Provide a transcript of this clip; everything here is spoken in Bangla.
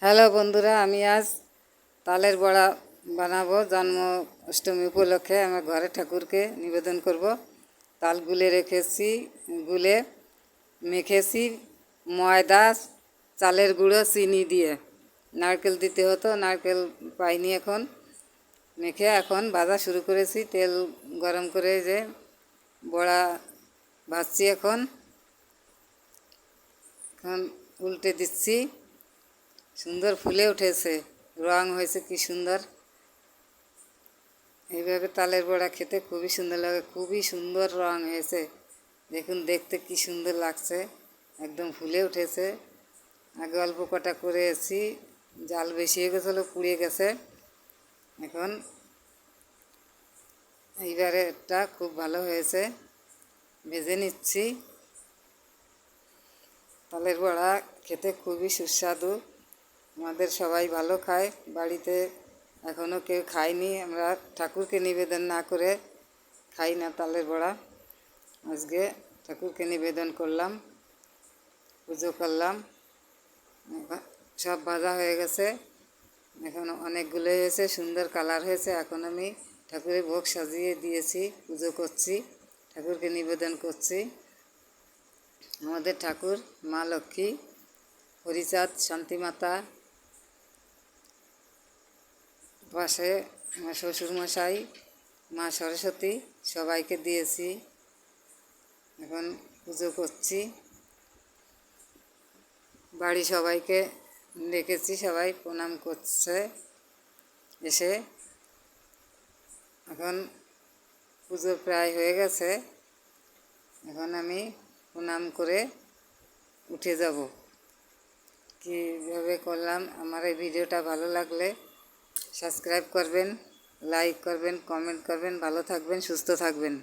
হ্যালো বন্ধুরা, আমি আজ তালের বড়া বানাবো। জন্ম অষ্টমী উপলক্ষে আমার ঘরে ঠাকুরকে নিবেদন করব। তাল গুলে রেখেছি, গুলে মেখেছি ময়দা, চালের গুঁড়ো, চিনি দিয়ে। নারকেল দিতে হতো, নারকেল পাইনি এখন। মেখে এখন ভাজা শুরু করেছি। তেল গরম করে যে বড়া ভাজছি এখন এখন উল্টে দিচ্ছি। সুন্দর ফুলে উঠেছে, রং হয়েছে কি সুন্দর। এইভাবে তালের বড়া খেতে খুবই সুন্দর লাগে, খুবই সুন্দর রং হয়েছে। দেখুন, দেখতে কি সুন্দর লাগছে, একদম ফুলে উঠেছে। আগে অল্প কটা করেছি, জাল বেশি হয়ে গেছিলো, পুড়িয়ে গেছে। এখন এইবারে এটা খুব ভালো হয়েছে, ভেজে নিচ্ছি। তালের বড়া খেতে খুবই সুস্বাদু, আমাদের সবাই ভালো খায় বাড়িতে। এখনও কেউ খায়নি, আমরা ঠাকুরকে নিবেদন না করে খাই না তালের বড়া। আজকে ঠাকুরকে নিবেদন করলাম, পুজো করলাম। সব ভাজা হয়ে গেছে, এখন অনেকগুলো হয়েছে, সুন্দর কালার হয়েছে। এখন আমি ঠাকুরের ভোগ সাজিয়ে দিয়েছি, পুজো করছি, ঠাকুরকে নিবেদন করছি। আমাদের ঠাকুর মা লক্ষ্মী, হরিচাঁদ, শান্তিমাতা, পাশে আমার শ্বশুরমশাই, মা সরস্বতী, সবাইকে দিয়েছি। এখন পুজো করছি, বাড়ি সবাইকে ডেকেছি, সবাই প্রণাম করছে এসে। এখন পুজো প্রায় হয়ে গেছে, এখন আমি প্রণাম করে উঠে যাব। কীভাবে করলাম, আমার এই ভিডিওটা ভালো লাগলে সাবস্ক্রাইব করবেন, লাইক করবেন, কমেন্ট করবেন। ভালো থাকবেন, সুস্থ থাকবেন।